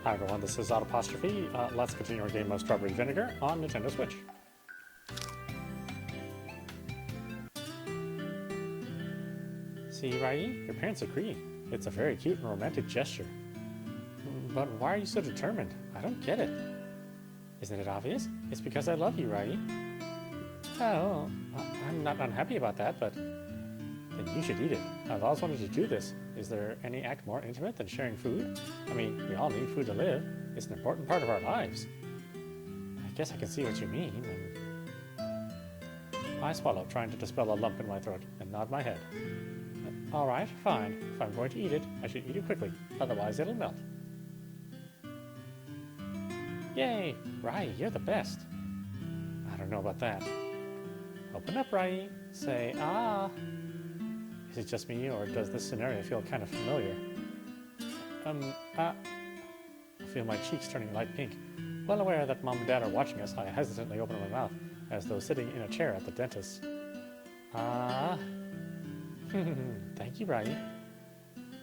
Hi everyone, this is audap. Let's continue our game of Strawberry Vinegar on Nintendo Switch. See, Rie, your parents agree. It's a very cute and romantic gesture. But why are you so determined? I don't get it. Isn't it obvious? It's because I love you, Rie. Oh, I'm not unhappy about that, but then you should eat it. I've always wanted to do this. Is there any act more intimate than sharing food? I mean, we all need food to live. It's an important part of our lives. I guess I can see what you mean. I swallow, trying to dispel a lump in my throat, and nod my head. All right, fine. If I'm going to eat it, I should eat it quickly. Otherwise, it'll melt. Yay! Rie, you're the best. I don't know about that. Open up, Rie. Say, ah. Is it just me, or does this scenario feel kind of familiar? I feel my cheeks turning light pink. Well aware that Mom and Dad are watching us, I hesitantly open my mouth, as though sitting in a chair at the dentist's. Ah. Thank you, Rie.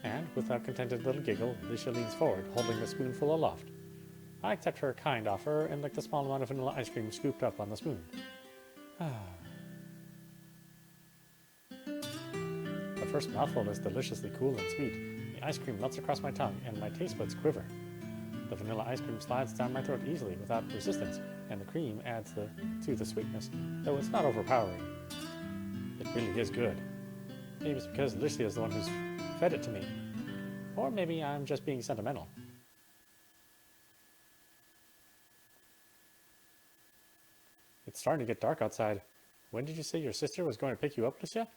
And, with a contented little giggle, Alicia leans forward, holding the spoonful aloft. I accept her kind offer and lick the small amount of vanilla ice cream scooped up on the spoon. The first mouthful is deliciously cool and sweet. The ice cream melts across my tongue, and my taste buds quiver. The vanilla ice cream slides down my throat easily, without resistance, and the cream adds to the sweetness, though it's not overpowering. It really is good. Maybe it's because Alicia is the one who's fed it to me. Or maybe I'm just being sentimental. It's starting to get dark outside. When did you say your sister was going to pick you up, Alicia?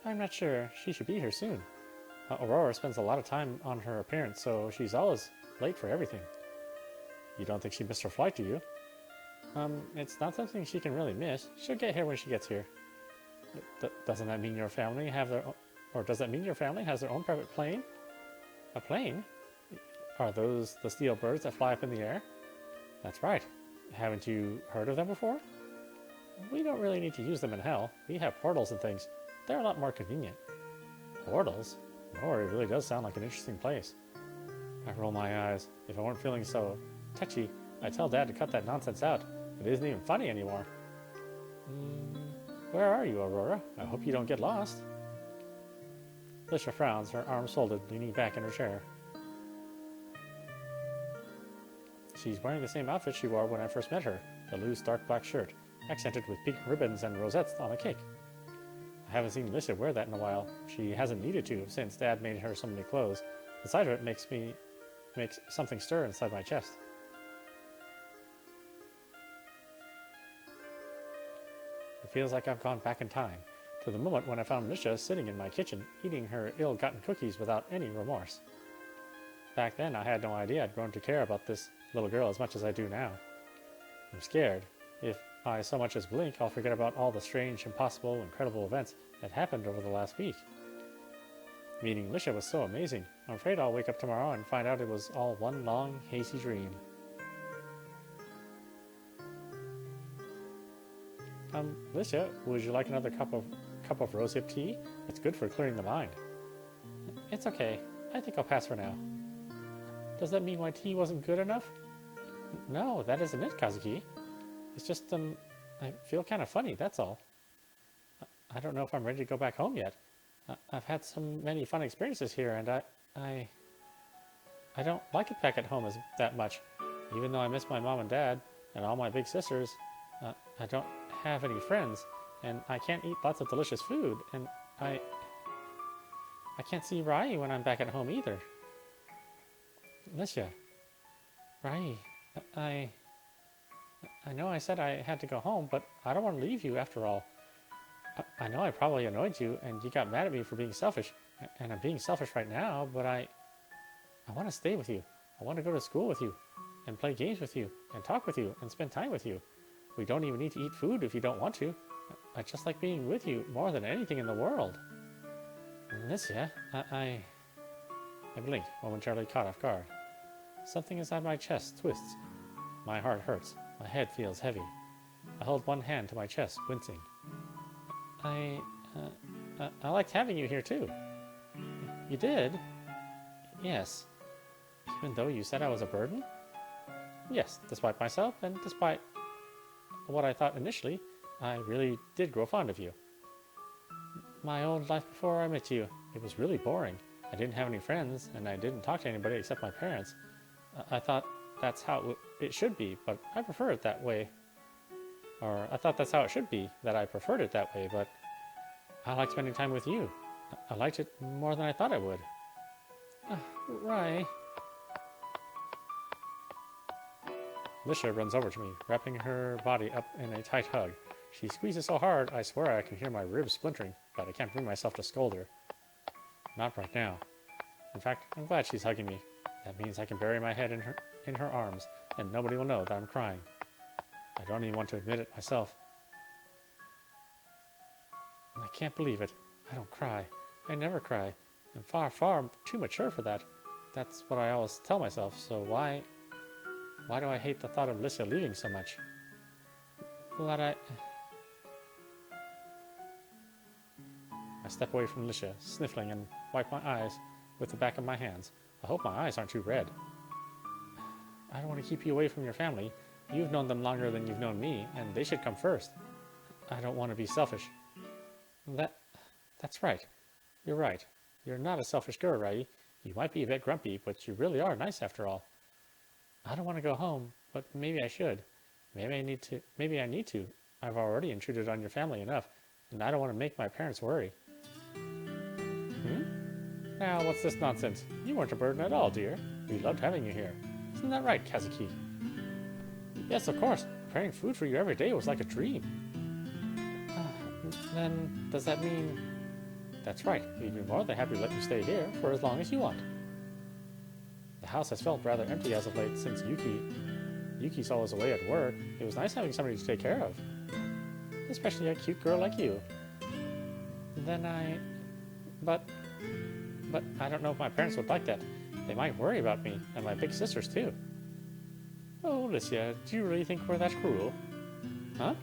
I'm not sure. She should be here soon. Aurora spends a lot of time on her appearance, so she's always late for everything. You don't think she missed her flight, do you? It's not something she can really miss. She'll get here when she gets here. Doesn't that mean your family have their own, or does that mean your family has their own private plane? A plane? Are those the steel birds that fly up in the air? That's right. Haven't you heard of them before? We don't really need to use them in hell. We have portals and things. They're a lot more convenient. Portals? Nora really does sound like an interesting place. I roll my eyes. If I weren't feeling so touchy, I'd tell Dad to cut that nonsense out. It isn't even funny anymore. Where are you, Aurora? I hope you don't get lost. Alicia frowns, her arms folded, leaning back in her chair. She's wearing the same outfit she wore when I first met her, the loose dark black shirt, accented with pink ribbons and rosettes on a cake. I haven't seen Alicia wear that in a while. She hasn't needed to since Dad made her so many clothes. The sight of it makes something stir inside my chest. It feels like I've gone back in time, to the moment when I found Alicia sitting in my kitchen, eating her ill-gotten cookies without any remorse. Back then, I had no idea I'd grown to care about this little girl as much as I do now. I'm scared. If I so much as blink, I'll forget about all the strange, impossible, incredible events that happened over the last week. Meeting Alicia was so amazing. I'm afraid I'll wake up tomorrow and find out it was all one long, hazy dream. Alicia, would you like another cup of rosehip tea? It's good for clearing the mind. It's okay. I think I'll pass for now. Does that mean my tea wasn't good enough? No, that isn't it, Kazuki. It's just, I feel kind of funny, that's all. I don't know if I'm ready to go back home yet. I've had so many fun experiences here, and I don't like it back at home that much. Even though I miss my mom and dad, and all my big sisters, I don't have any friends, and I can't eat lots of delicious food, and I can't see Rie when I'm back at home either. Alicia. Rie, I know I said I had to go home, but I don't want to leave you after all. I know I probably annoyed you, and you got mad at me for being selfish, and I'm being selfish right now, but I want to stay with you. I want to go to school with you, and play games with you, and talk with you, and spend time with you. We don't even need to eat food if you don't want to. I just like being with you more than anything in the world. Alicia, I blink, momentarily caught off guard. Something inside my chest twists. My heart hurts. My head feels heavy. I hold one hand to my chest, wincing. I liked having you here too. You did? Yes. Even though you said I was a burden? Yes, despite myself, and despite what I thought initially, I really did grow fond of you. My old life before I met you, it was really boring. I didn't have any friends, and I didn't talk to anybody except my parents. I thought that's how it should be, but I prefer it that way. Or I thought that's how it should be, that I preferred it that way, but I like spending time with you. I liked it more than I thought I would. Rie. Lisha runs over to me, wrapping her body up in a tight hug. She squeezes so hard, I swear I can hear my ribs splintering, but I can't bring myself to scold her. Not right now. In fact, I'm glad she's hugging me. That means I can bury my head in her arms, and nobody will know that I'm crying. I don't even want to admit it myself. I can't believe it. I don't cry. I never cry. I'm far, far too mature for that. That's what I always tell myself, so why do I hate the thought of Lisha leaving so much? I step away from Lisha, sniffling, and wipe my eyes with the back of my hands. I hope my eyes aren't too red. I don't want to keep you away from your family. You've known them longer than you've known me, and they should come first. I don't want to be selfish. That's right. You're right. You're not a selfish girl, Rie. You might be a bit grumpy, but you really are nice after all. I don't want to go home, but maybe I should. Maybe I need to. I've already intruded on your family enough, and I don't want to make my parents worry. Now, what's this nonsense? You weren't a burden at all, dear. We loved having you here. Isn't that right, Kazuki? Yes, of course. Preparing food for you every day was like a dream. Then, does that mean... That's right. We'd be more than happy to let you stay here for as long as you want. The house has felt rather empty as of late since Yuki's always away at work. It was nice having somebody to take care of. Especially a cute girl like you. But I don't know if my parents would like that. They might worry about me, and my big sisters too. Oh, Lisha, do you really think we're that cruel? Huh?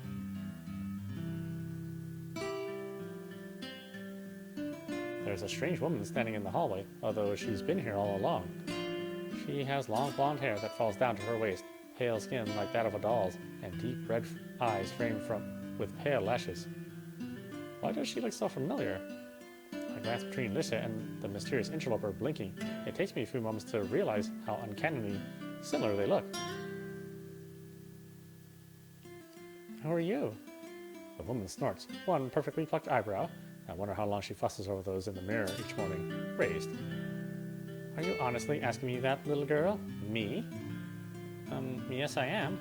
There's a strange woman standing in the hallway, although she's been here all along. She has long blonde hair that falls down to her waist, pale skin like that of a doll's, and deep red eyes framed with pale lashes. Why does she look so familiar? I glance between Lisha and the mysterious interloper blinking. It takes me a few moments to realize how uncannily similar they look. Who are you? The woman snorts, one perfectly plucked eyebrow. I wonder how long she fusses over those in the mirror each morning, raised. Are you honestly asking me that, little girl? Me? Yes I am.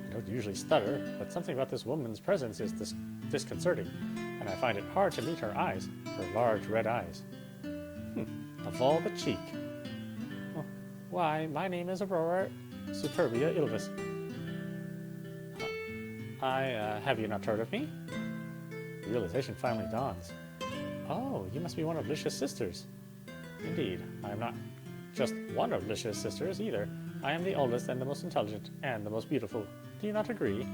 I don't usually stutter, but something about this woman's presence is disconcerting, and I find it hard to meet her eyes, her large red eyes. Of all the cheek. Why, my name is Aurora Superbia Ilvis. Have you not heard of me? Realization finally dawns. Oh, you must be one of Lisha's sisters. Indeed, I am not just one of Lisha's sisters either. I am the oldest and the most intelligent and the most beautiful. Do you not agree?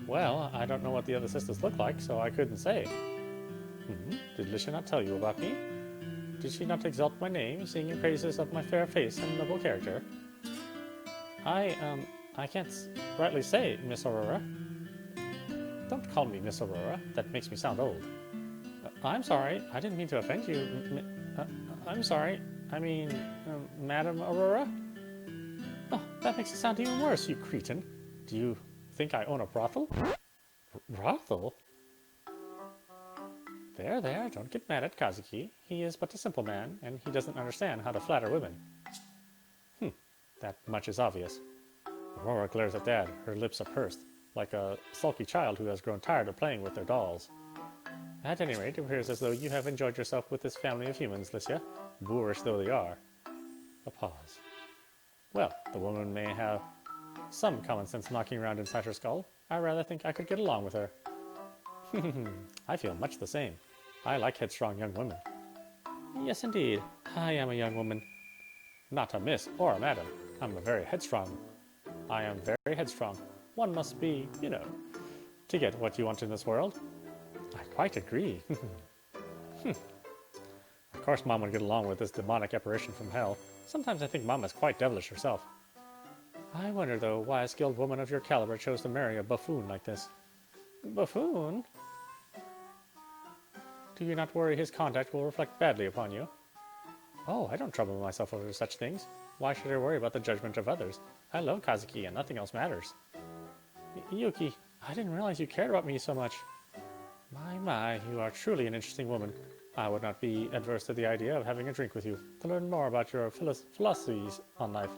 Well, I don't know what the other sisters look like, so I couldn't say. Did Lisha not tell you about me? Did she not exalt my name, singing praises of my fair face and noble character? I can't rightly say, Miss Aurora. Don't call me Miss Aurora. That makes me sound old. I'm sorry. I didn't mean to offend you. I'm sorry. I mean, Madam Aurora? Oh, that makes it sound even worse, you cretin. Do you think I own a brothel? Brothel? There, don't get mad at Kazuki. He is but a simple man, and he doesn't understand how to flatter women. That much is obvious. Aurora glares at Dad, her lips are pursed, like a sulky child who has grown tired of playing with their dolls. At any rate, it appears as though you have enjoyed yourself with this family of humans, Lisha, boorish though they are. A pause. Well, the woman may have some common sense knocking around inside her skull. I rather think I could get along with her. I feel much the same. I like headstrong young women. Yes, indeed. I am a young woman. Not a miss or a madam. I am very headstrong. One must be, to get what you want in this world. I quite agree. Of course Mom would get along with this demonic apparition from hell. Sometimes I think Mama's quite devilish herself. I wonder, though, why a skilled woman of your caliber chose to marry a buffoon like this. Buffoon? Do you not worry his conduct will reflect badly upon you? Oh, I don't trouble myself over such things. Why should I worry about the judgment of others? I love Kazuki and nothing else matters. Yuki, I didn't realize you cared about me so much. My, you are truly an interesting woman. I would not be adverse to the idea of having a drink with you, to learn more about your philosophies on life.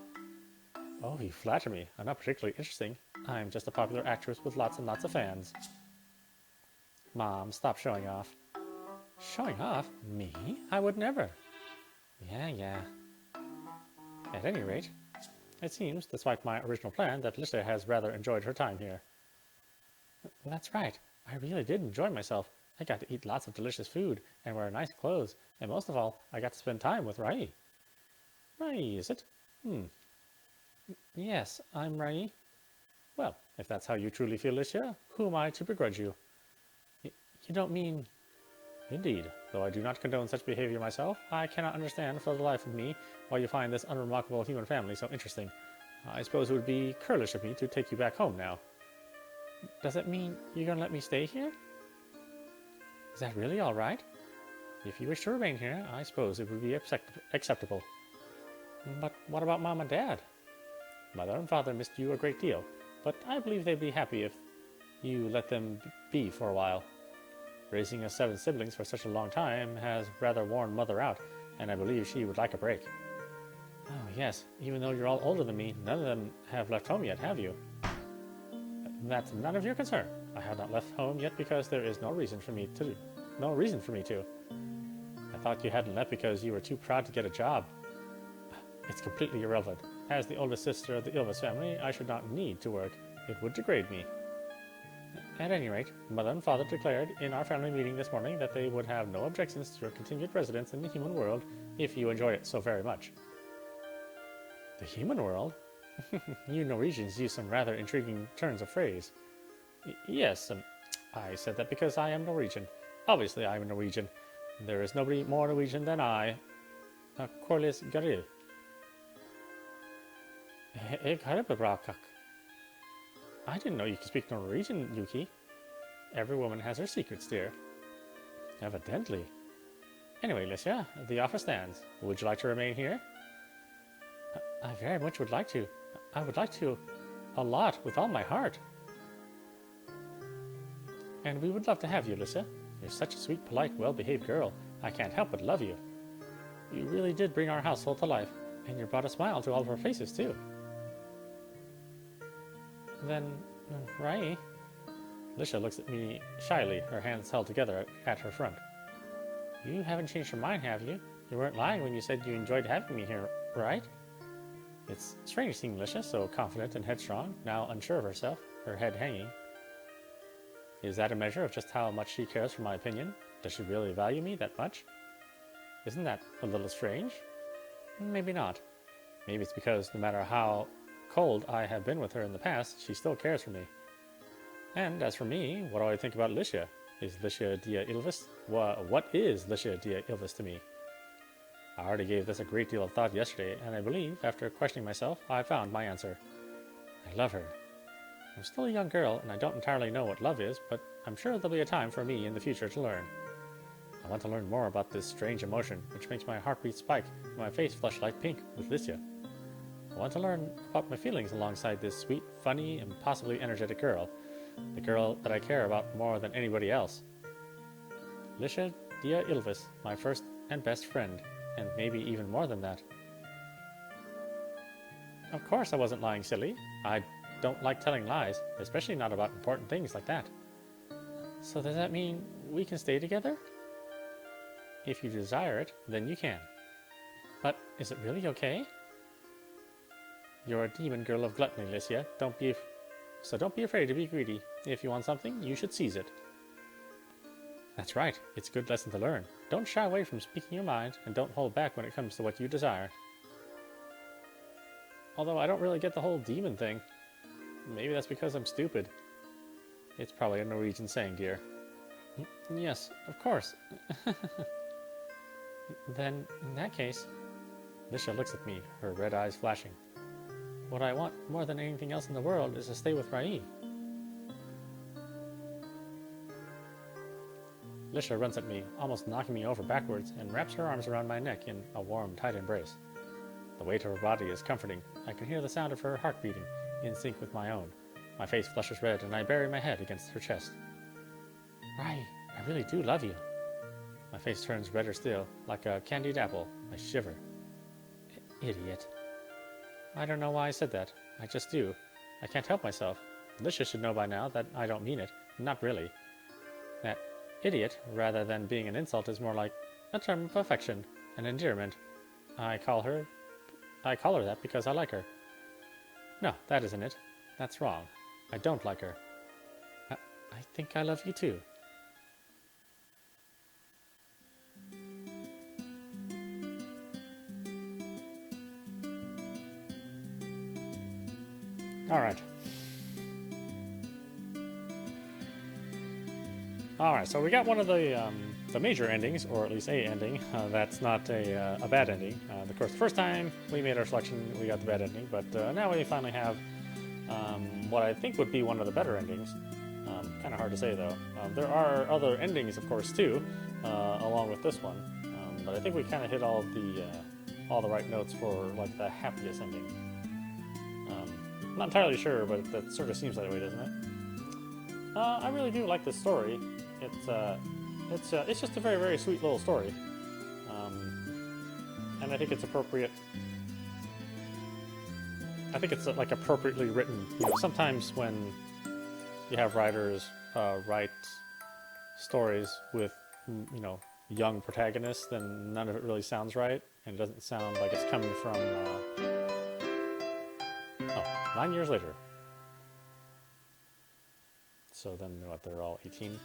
Oh, you flatter me. I'm not particularly interesting. I'm just a popular actress with lots and lots of fans. Mom, stop showing off. Showing off? Me? I would never. Yeah. At any rate, it seems, despite my original plan, that Lisa has rather enjoyed her time here. That's right. I really did enjoy myself. I got to eat lots of delicious food and wear nice clothes, and most of all, I got to spend time with Rie. Rie, is it? Yes, I'm Rie. Well, if that's how you truly feel, Licia, who am I to begrudge you? You don't mean... Indeed, though I do not condone such behavior myself, I cannot understand for the life of me why you find this unremarkable human family so interesting. I suppose it would be churlish of me to take you back home now. Does that mean you're going to let me stay here? Is that really all right? If you wish to remain here, I suppose it would be acceptable. But what about Mom and Dad? Mother and Father missed you a great deal, but I believe they'd be happy if you let them be for a while. Raising us 7 siblings for such a long time has rather worn Mother out, and I believe she would like a break. Oh yes, even though you're all older than me, none of them have left home yet, have you? That's none of your concern. I have not left home yet because there is no reason for me to. I thought you hadn't left because you were too proud to get a job. It's completely irrelevant. As the oldest sister of the Ilves family, I should not need to work. It would degrade me. At any rate, Mother and Father declared in our family meeting this morning that they would have no objections to your continued residence in the human world if you enjoy it so very much. The human world? You Norwegians use some rather intriguing turns of phrase. Yes, I said that because I am Norwegian. Obviously, I am Norwegian. There is nobody more Norwegian than I. Corliss Garil. I didn't know you could speak Norwegian, Yuki. Every woman has her secrets, dear. Evidently. Anyway, Licia, the offer stands. Would you like to remain here? I very much would like to. I would like to a lot, with all my heart. And we would love to have you, Licia. You're such a sweet, polite, well-behaved girl. I can't help but love you. You really did bring our household to life, and you brought a smile to all of our faces, too. Then, Rie? Licia looks at me shyly, her hands held together at her front. You haven't changed your mind, have you? You weren't lying when you said you enjoyed having me here, right? It's strange seeing Licia so confident and headstrong, now unsure of herself, her head hanging. Is that a measure of just how much she cares for my opinion? Does she really value me that much? Isn't that a little strange? Maybe not. Maybe it's because no matter how cold I have been with her in the past, she still cares for me. And as for me, what do I think about Licia? Is Licia dia Ilves? What is Licia dia Ilves to me? I already gave this a great deal of thought yesterday, and I believe, after questioning myself, I found my answer. I love her. I'm still a young girl, and I don't entirely know what love is, but I'm sure there'll be a time for me in the future to learn. I want to learn more about this strange emotion, which makes my heartbeat spike and my face flush like pink with Licia. I want to learn about my feelings alongside this sweet, funny, and possibly energetic girl, the girl that I care about more than anybody else. Licia dia Ilves, my first and best friend, and maybe even more than that. Of course I wasn't lying, silly. I don't like telling lies, especially not about important things like that. So does that mean we can stay together? If you desire it, then you can. But is it really okay? You're a demon girl of gluttony, Licia. Don't be afraid to be greedy. If you want something, you should seize it. That's right. It's a good lesson to learn. Don't shy away from speaking your mind, and don't hold back when it comes to what you desire. Although I don't really get the whole demon thing. Maybe that's because I'm stupid. It's probably a Norwegian saying, dear. Yes, of course. Then, in that case, Lisha looks at me, her red eyes flashing. What I want more than anything else in the world is to stay with Rie. Lisha runs at me, almost knocking me over backwards, and wraps her arms around my neck in a warm, tight embrace. The weight of her body is comforting. I can hear the sound of her heart beating, in sync with my own. My face flushes red, and I bury my head against her chest. Rie, I really do love you. My face turns redder still, like a candied apple. I shiver. Idiot. I don't know why I said that. I just do. I can't help myself. Lisha should know by now that I don't mean it. Not really. That idiot, rather than being an insult, is more like a term of affection, an endearment. I call her that because I like her. No, that isn't it. That's wrong. I don't like her. I think I love you too. Alright, so we got one of the major endings, or at least a ending. That's not a bad ending. Of course, the first time we made our selection, we got the bad ending, but now we finally have what I think would be one of the better endings. Kind of hard to say, though. There are other endings, of course, too, along with this one. But I think we kind of hit all the right notes for like the happiest ending. I'm not entirely sure, but that sort of seems that way, doesn't it? I really do like this story. It's just a very, very sweet little story, and I think it's appropriate. I think it's like appropriately written. You know, sometimes when you have writers write stories with young protagonists, then none of it really sounds right, and it doesn't sound like it's coming from 9 years later. So then what, they're all 18?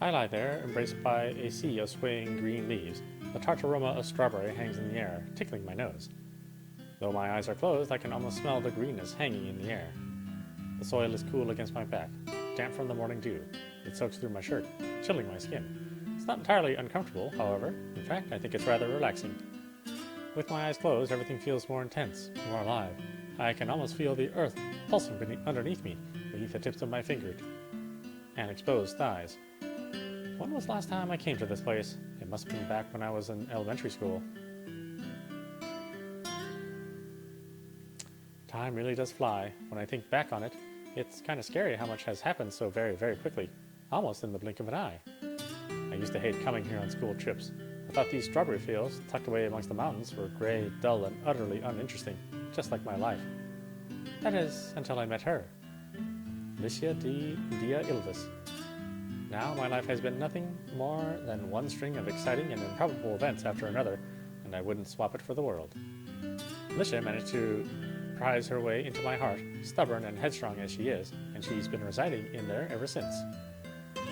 I lie there, embraced by a sea of swaying green leaves. The tart aroma of strawberry hangs in the air, tickling my nose. Though my eyes are closed, I can almost smell the greenness hanging in the air. The soil is cool against my back, damp from the morning dew. It soaks through my shirt, chilling my skin. It's not entirely uncomfortable, however. In fact, I think it's rather relaxing. With my eyes closed, everything feels more intense, more alive. I can almost feel the earth pulsing underneath me, beneath the tips of my fingers, and exposed thighs. When was the last time I came to this place? It must have been back when I was in elementary school. Time really does fly. When I think back on it, it's kind of scary how much has happened so very, very quickly, almost in the blink of an eye. I used to hate coming here on school trips. I thought these strawberry fields, tucked away amongst the mountains, were gray, dull, and utterly uninteresting, just like my life. That is, until I met her. Lisha Dia Ilvis. Now my life has been nothing more than one string of exciting and improbable events after another, and I wouldn't swap it for the world. Lisha managed to prise her way into my heart, stubborn and headstrong as she is, and she's been residing in there ever since.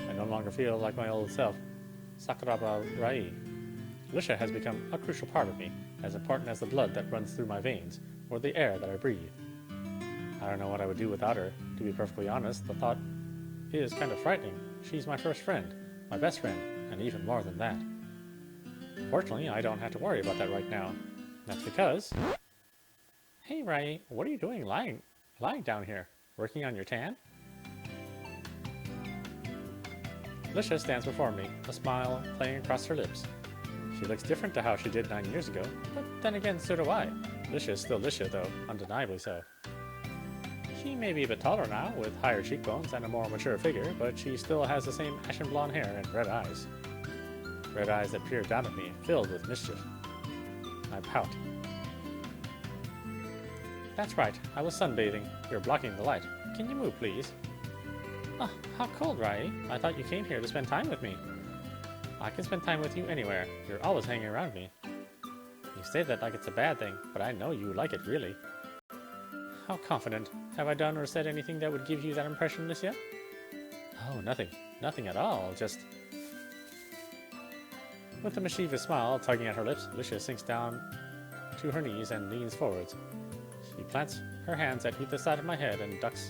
I no longer feel like my old self, Sakuraba Rie. Lisha has become a crucial part of me, as important as the blood that runs through my veins, or the air that I breathe. I don't know what I would do without her. To be perfectly honest, the thought is kind of frightening. She's my first friend, my best friend, and even more than that. Fortunately, I don't have to worry about that right now. That's because... Hey, Rie, what are you doing lying down here? Working on your tan? Lisha stands before me, a smile playing across her lips. She looks different to how she did 9 years ago, but then again, so do I. Lisha is still Lisha, though, undeniably so. She may be a bit taller now, with higher cheekbones and a more mature figure, but she still has the same ashen blonde hair and red eyes. Red eyes that peer down at me, filled with mischief. I pout. That's right, I was sunbathing. You're blocking the light. Can you move, please? Oh, how cold, Rie. I thought you came here to spend time with me. I can spend time with you anywhere. You're always hanging around me. You say that like it's a bad thing, but I know you like it, really. How confident. Have I done or said anything that would give you that impression, Licia? Oh, nothing. Nothing at all, just... With a mischievous smile tugging at her lips, Licia sinks down to her knees and leans forwards. She plants her hands at either side of my head and ducks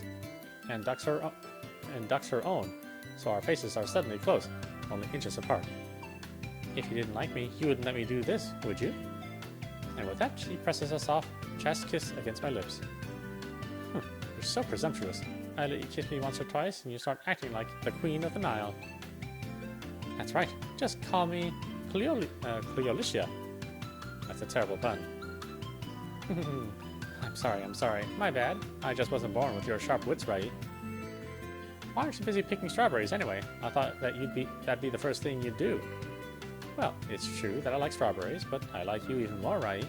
her own, so our faces are suddenly close, only inches apart. If you didn't like me, you wouldn't let me do this, would you? And with that, she presses a soft chest kiss against my lips. You're so presumptuous. I let you kiss me once or twice, and you start acting like the Queen of the Nile. That's right. Just call me Cleolicia. That's a terrible pun. I'm sorry. My bad. I just wasn't born with your sharp wits, Rie. Why aren't you busy picking strawberries anyway? I thought that that'd be the first thing you'd do. Well, it's true that I like strawberries, but I like you even more, Rie.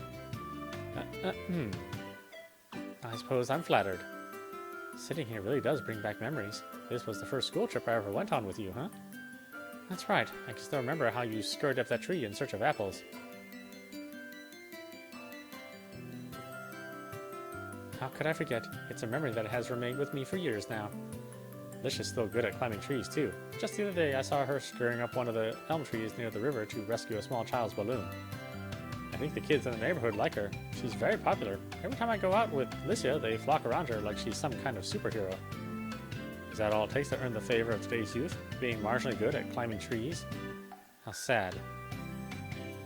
I suppose I'm flattered. Sitting here really does bring back memories. This was the first school trip I ever went on with you, huh? That's right. I can still remember how you scurried up that tree in search of apples. How could I forget? It's a memory that has remained with me for years now. Licia's still good at climbing trees, too. Just the other day, I saw her scurrying up one of the elm trees near the river to rescue a small child's balloon. I think the kids in the neighborhood like her. She's very popular. Every time I go out with Licia, they flock around her like she's some kind of superhero. Is that all it takes to earn the favor of today's youth? Being marginally good at climbing trees? How sad.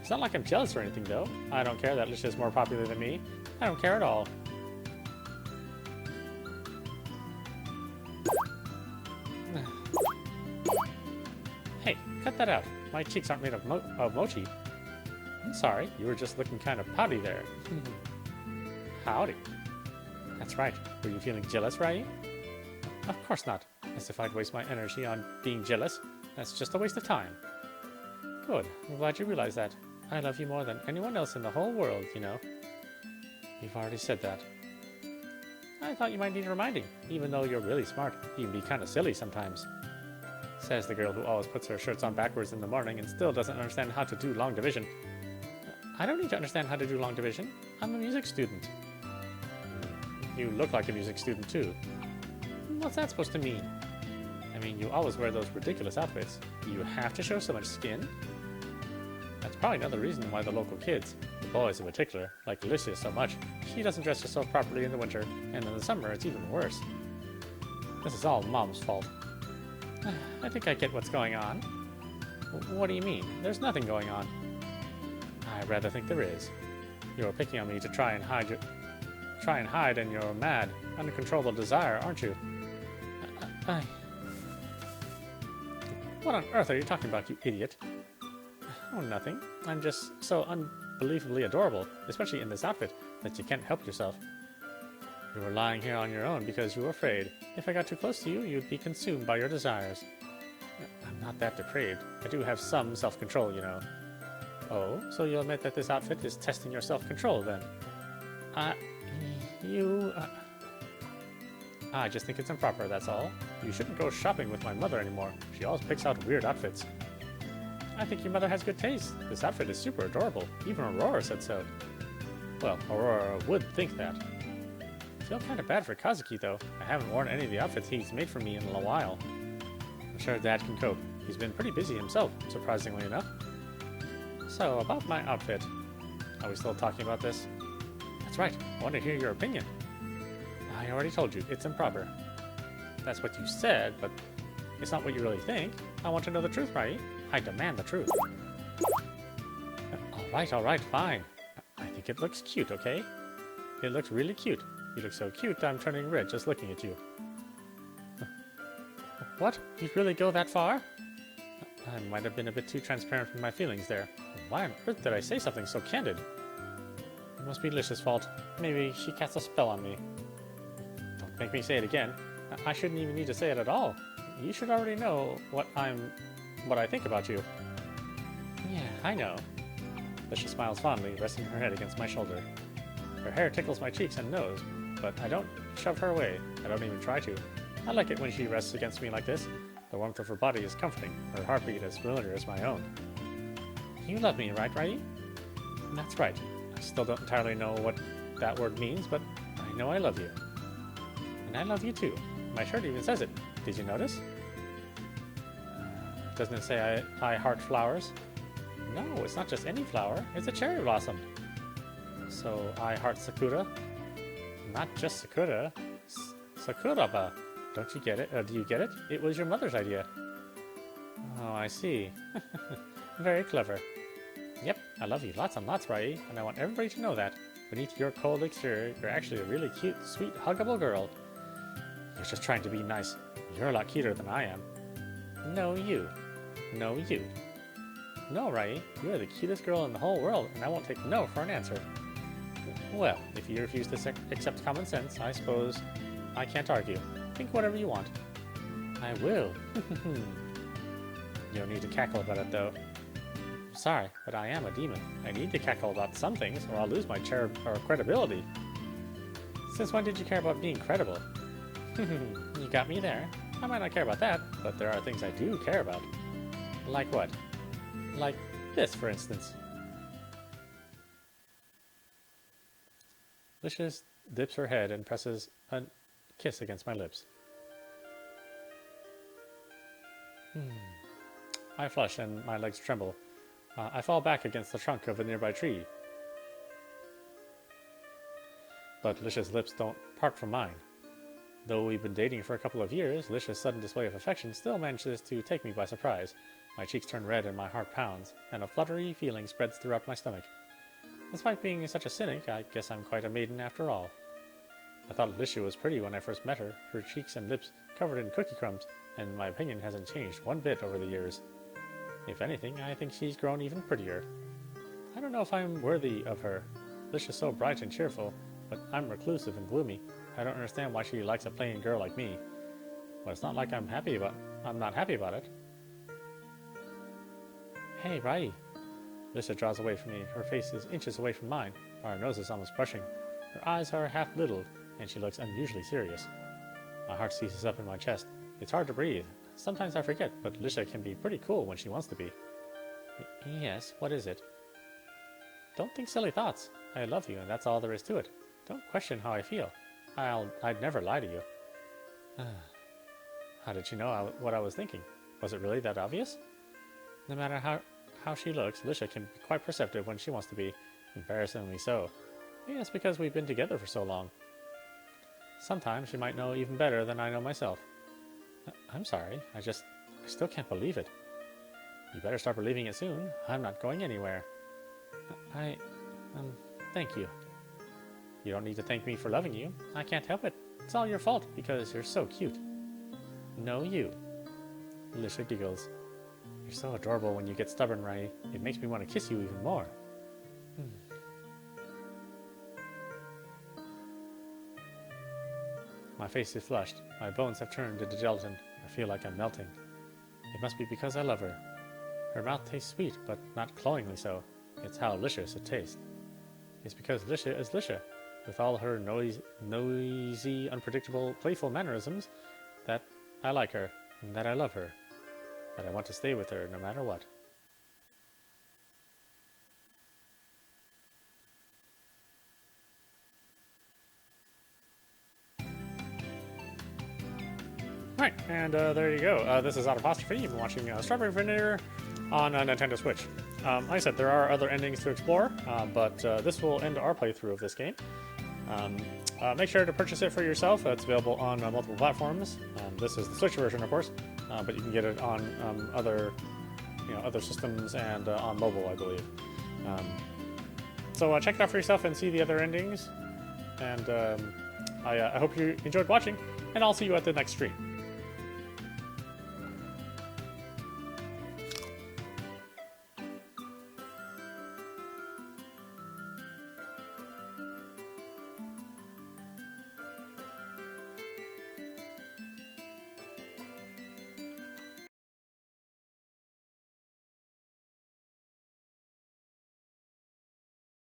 It's not like I'm jealous or anything, though. I don't care that Licia's more popular than me. I don't care at all. Hey, cut that out. My cheeks aren't made of mochi. I'm sorry, you were just looking kind of pouty there. Howdy. That's right. Were you feeling jealous, Rie? Of course not. As if I'd waste my energy on being jealous. That's just a waste of time. Good. I'm glad you realize that. I love you more than anyone else in the whole world, you know. You've already said that. I thought you might need reminding. Even though you're really smart, you can be kind of silly sometimes. Says the girl who always puts her shirts on backwards in the morning and still doesn't understand how to do long division. I don't need to understand how to do long division. I'm a music student. You look like a music student, too. What's that supposed to mean? I mean, you always wear those ridiculous outfits. Do you have to show so much skin? That's probably another reason why the local kids, the boys in particular, like Licia so much. She doesn't dress herself properly in the winter, and in the summer it's even worse. This is all Mom's fault. I think I get what's going on. What do you mean? There's nothing going on. I rather think there is. You're picking on me to try and hide in your mad, uncontrollable desire, aren't you? What on earth are you talking about, you idiot? Oh, nothing. I'm just so unbelievably adorable, especially in this outfit, that you can't help yourself. You were lying here on your own because you were afraid. If I got too close to you, you'd be consumed by your desires. I'm not that depraved. I do have some self-control, you know. Oh, so you'll admit that this outfit is testing your self-control, then? I just think it's improper, that's all. You shouldn't go shopping with my mother anymore. She always picks out weird outfits. I think your mother has good taste. This outfit is super adorable. Even Aurora said so. Well, Aurora would think that. I feel kind of bad for Kazuki, though. I haven't worn any of the outfits he's made for me in a while. I'm sure Dad can cope. He's been pretty busy himself, surprisingly enough. So, about my outfit. Are we still talking about this? That's right. I want to hear your opinion. I already told you, it's improper. That's what you said, but it's not what you really think. I want to know the truth, Rie. I demand the truth. All right, fine. I think it looks cute, okay? It looks really cute. You look so cute, I'm turning red just looking at you. What? You'd really go that far? I might have been a bit too transparent with my feelings there. Why on earth did I say something so candid? It must be Licia's fault. Maybe she cast a spell on me. Don't make me say it again. I shouldn't even need to say it at all. You should already know what I think about you. Yeah, I know. Licia smiles fondly, resting her head against my shoulder. Her hair tickles my cheeks and nose, but I don't shove her away. I don't even try to. I like it when she rests against me like this. The warmth of her body is comforting, her heartbeat as familiar as my own. You love me, right, Rie? That's right. I still don't entirely know what that word means, but I know I love you. And I love you too. My shirt even says it. Did you notice? Doesn't it say I heart flowers? No, it's not just any flower. It's a cherry blossom. So I heart Sakura. Not just Sakura. Sakuraba. Don't you get it? Do you get it? It was your mother's idea. Oh, I see. Very clever. Yep, I love you lots and lots, Rie, and I want everybody to know that. Beneath your cold exterior, you're actually a really cute, sweet, huggable girl. You're just trying to be nice. You're a lot cuter than I am. No, you. No, you. No, Rie, you are the cutest girl in the whole world, and I won't take no for an answer. Well, if you refuse to accept common sense, I suppose I can't argue. Think whatever you want. I will. You don't need to cackle about it, though. Sorry, but I am a demon. I need to cackle about some things, or I'll lose my credibility. Since when did you care about being credible? You got me there. I might not care about that, but there are things I do care about. Like what? Like this, for instance. Licious dips her head and presses a kiss against my lips. I flush and my legs tremble. I fall back against the trunk of a nearby tree. But Licious' lips don't part from mine. Though we've been dating for a couple of years, Licious' sudden display of affection still manages to take me by surprise. My cheeks turn red and my heart pounds, and a fluttery feeling spreads throughout my stomach. Despite being such a cynic, I guess I'm quite a maiden after all. I thought Licia was pretty when I first met her, her cheeks and lips covered in cookie crumbs, and my opinion hasn't changed one bit over the years. If anything, I think she's grown even prettier. I don't know if I'm worthy of her. Licia's so bright and cheerful, but I'm reclusive and gloomy. I don't understand why she likes a plain girl like me. But it's not like I'm not happy about it. Hey, Rie. Licia draws away from me. Her face is inches away from mine. Our noses almost brushing. Her eyes are half-lidded, and she looks unusually serious. My heart seizes up in my chest. It's hard to breathe. Sometimes I forget, but Licia can be pretty cool when she wants to be. Yes, what is it? Don't think silly thoughts. I love you, and that's all there is to it. Don't question how I feel. I'd never lie to you. How did you know what I was thinking? Was it really that obvious? No matter how she looks, Licia can be quite perceptive when she wants to be. Embarrassingly so. Maybe it's because we've been together for so long. Sometimes she might know even better than I know myself. I'm sorry, I still can't believe it. You better start believing it soon. I'm not going anywhere. Thank you. You don't need to thank me for loving you. I can't help it. It's all your fault because you're so cute. No, you. Licia giggles. You're so adorable when you get stubborn, Rie. It makes me want to kiss you even more. My face is flushed. My bones have turned into gelatin. I feel like I'm melting. It must be because I love her. Her mouth tastes sweet, but not cloyingly so. It's how delicious it tastes. It's because Licia is Licia, with all her noisy, unpredictable, playful mannerisms, that I like her, and that I love her, that I want to stay with her no matter what. Right, and there you go. This is Audapostrophe. You've been watching Strawberry Vinegar on Nintendo Switch. Like I said, there are other endings to explore, but this will end our playthrough of this game. Make sure to purchase it for yourself. It's available on multiple platforms. This is the Switch version, of course, but you can get it on other systems and on mobile, I believe. So check it out for yourself and see the other endings. And I hope you enjoyed watching, and I'll see you at the next stream.